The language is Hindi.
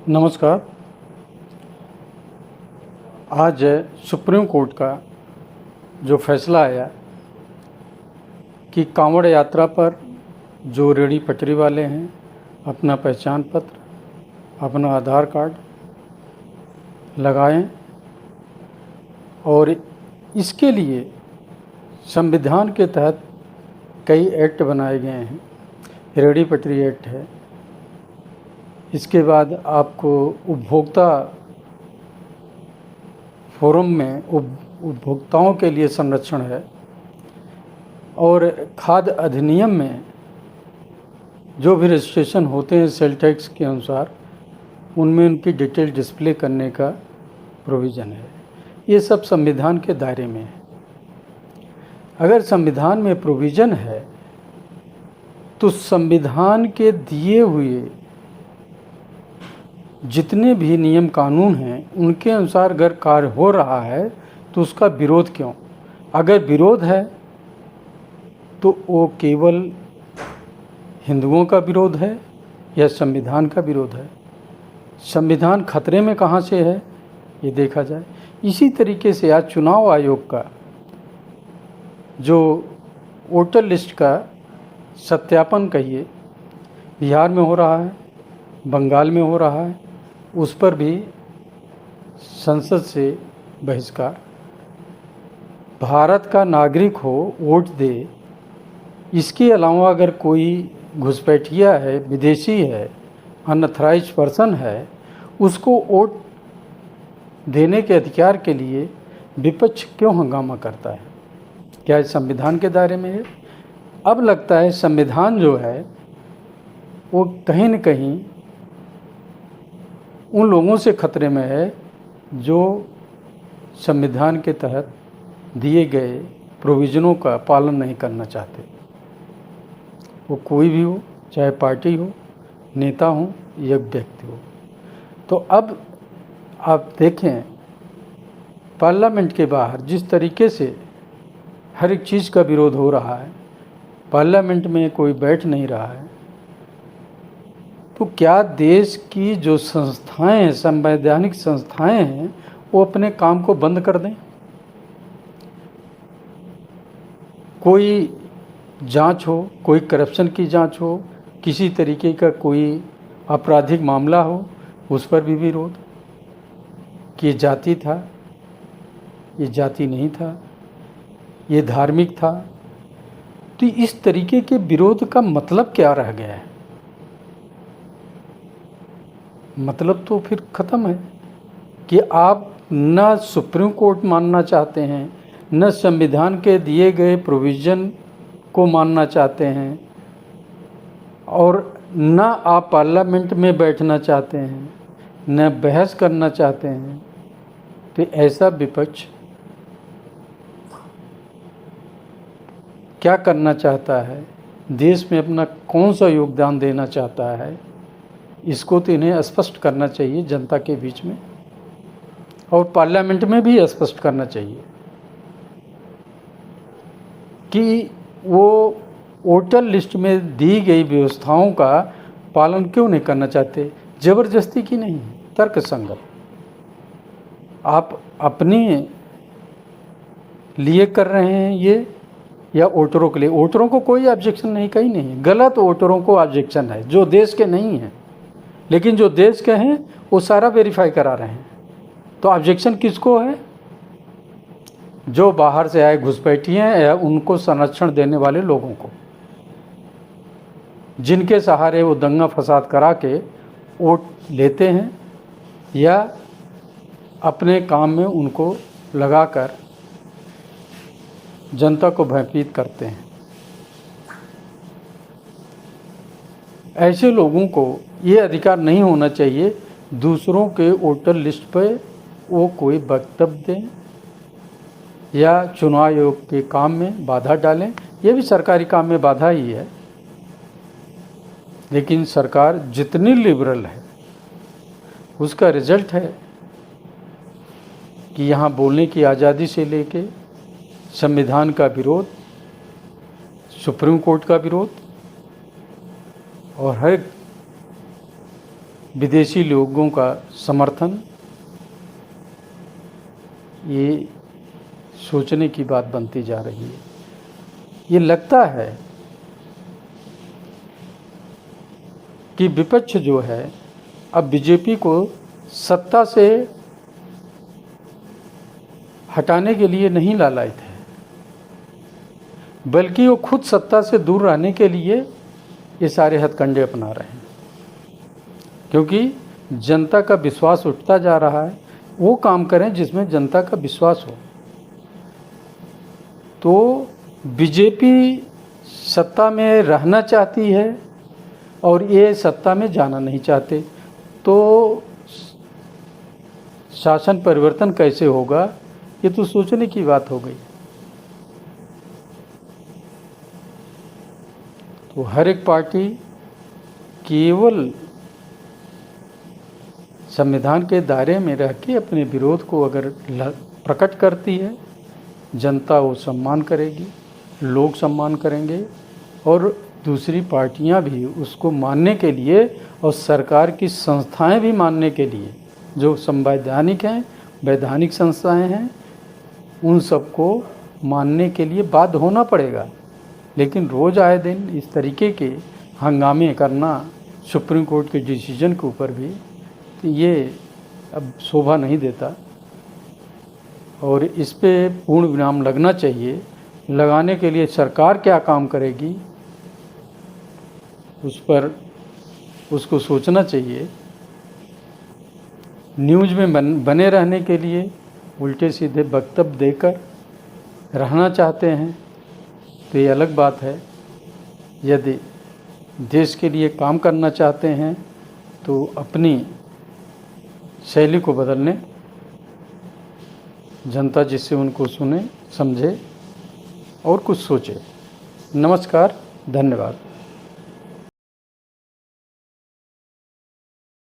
नमस्कार। आज सुप्रीम कोर्ट का जो फैसला आया कि कांवड़ यात्रा पर जो रेहड़ी पटरी वाले हैं अपना पहचान पत्र, अपना आधार कार्ड लगाएं और इसके लिए संविधान के तहत कई एक्ट बनाए गए हैं। रेहड़ी पटरी एक्ट है। इसके बाद आपको उपभोक्ता फोरम में उपभोक्ताओं के लिए संरक्षण है और खाद्य अधिनियम में जो भी रजिस्ट्रेशन होते हैं सेल टैक्स के अनुसार उनमें उनकी डिटेल डिस्प्ले करने का प्रोविज़न है। ये सब संविधान के दायरे में है। अगर संविधान में प्रोविज़न है तो संविधान के दिए हुए जितने भी नियम कानून हैं उनके अनुसार अगर कार्य हो रहा है तो उसका विरोध क्यों? अगर विरोध है तो वो केवल हिंदुओं का विरोध है या संविधान का विरोध है? संविधान खतरे में कहाँ से है ये देखा जाए। इसी तरीके से आज चुनाव आयोग का जो वोटर लिस्ट का सत्यापन कहिए बिहार में हो रहा है, बंगाल में हो रहा है, उस पर भी संसद से बहिष्कार। भारत का नागरिक हो वोट दे, इसके अलावा अगर कोई घुसपैठिया है, विदेशी है, अनऑथराइज्ड पर्सन है, उसको वोट देने के अधिकार के लिए विपक्ष क्यों हंगामा करता है? क्या इस संविधान के दायरे में है? अब लगता है संविधान जो है वो कहीं न कहीं उन लोगों से खतरे में है जो संविधान के तहत दिए गए प्रोविज़नों का पालन नहीं करना चाहते। वो कोई भी हो, चाहे पार्टी हो, नेता हो या व्यक्ति हो। तो अब आप देखें पार्लियामेंट के बाहर जिस तरीके से हर एक चीज़ का विरोध हो रहा है, पार्लियामेंट में कोई बैठ नहीं रहा है, तो क्या देश की जो संस्थाएं हैं, संवैधानिक संस्थाएं हैं, वो अपने काम को बंद कर दें? कोई जांच हो, कोई करप्शन की जांच हो, किसी तरीके का कोई आपराधिक मामला हो, उस पर भी विरोध कि ये जाति था, ये जाति नहीं था, ये धार्मिक था। तो इस तरीके के विरोध का मतलब क्या रह गया है? मतलब तो फिर ख़त्म है कि आप न सुप्रीम कोर्ट मानना चाहते हैं, न संविधान के दिए गए प्रोविज़न को मानना चाहते हैं और न आप पार्लियामेंट में बैठना चाहते हैं, न बहस करना चाहते हैं। तो ऐसा विपक्ष क्या करना चाहता है, देश में अपना कौन सा योगदान देना चाहता है, इसको तो इन्हें स्पष्ट करना चाहिए जनता के बीच में और पार्लियामेंट में भी स्पष्ट करना चाहिए कि वो वोटर लिस्ट में दी गई व्यवस्थाओं का पालन क्यों नहीं करना चाहते। ज़बरदस्ती की नहीं, तर्कसंगत। आप अपने लिए कर रहे हैं ये या वोटरों के लिए? वोटरों को कोई ऑब्जेक्शन नहीं, कहीं नहीं। गलत वोटरों को ऑब्जेक्शन है जो देश के नहीं हैं, लेकिन जो देश के हैं वो सारा वेरीफाई करा रहे हैं। तो ऑब्जेक्शन किसको है? जो बाहर से आए घुसपैठिए हैं या उनको संरक्षण देने वाले लोगों को, जिनके सहारे वो दंगा फसाद करा के वोट लेते हैं या अपने काम में उनको लगाकर जनता को भयभीत करते हैं। ऐसे लोगों को ये अधिकार नहीं होना चाहिए दूसरों के वोटर लिस्ट पर वो कोई वक्तव्य दें या चुनाव आयोग के काम में बाधा डालें। ये भी सरकारी काम में बाधा ही है, लेकिन सरकार जितनी लिबरल है उसका रिजल्ट है कि यहाँ बोलने की आज़ादी से लेके संविधान का विरोध, सुप्रीम कोर्ट का विरोध और हर विदेशी लोगों का समर्थन, ये सोचने की बात बनती जा रही है। ये लगता है कि विपक्ष जो है अब बीजेपी को सत्ता से हटाने के लिए नहीं लालायित है, बल्कि वो खुद सत्ता से दूर रहने के लिए ये सारे हथकंडे अपना रहे हैं। क्योंकि जनता का विश्वास उठता जा रहा है, वो काम करें जिसमें जनता का विश्वास हो। तो बीजेपी सत्ता में रहना चाहती है और ये सत्ता में जाना नहीं चाहते, तो शासन परिवर्तन कैसे होगा, ये तो सोचने की बात हो गई। तो हर एक पार्टी केवल संविधान के दायरे में रह के अपने विरोध को अगर प्रकट करती है, जनता वो सम्मान करेगी, लोग सम्मान करेंगे और दूसरी पार्टियां भी उसको मानने के लिए और सरकार की संस्थाएं भी मानने के लिए, जो संवैधानिक हैं, वैधानिक संस्थाएं हैं, उन सबको मानने के लिए बाध्य होना पड़ेगा। लेकिन रोज़ आए दिन इस तरीके के हंगामे करना सुप्रीम कोर्ट के डिसीजन के ऊपर भी, तो ये अब शोभा नहीं देता और इस पे पूर्ण विराम लगना चाहिए। लगाने के लिए सरकार क्या काम करेगी उस पर उसको सोचना चाहिए। न्यूज़ में बने रहने के लिए उल्टे सीधे वक्तव्य देकर रहना चाहते हैं तो ये अलग बात है। यदि देश के लिए काम करना चाहते हैं तो अपनी शैली को बदलने, जनता जिससे उनको सुने, समझे और कुछ सोचे। नमस्कार, धन्यवाद।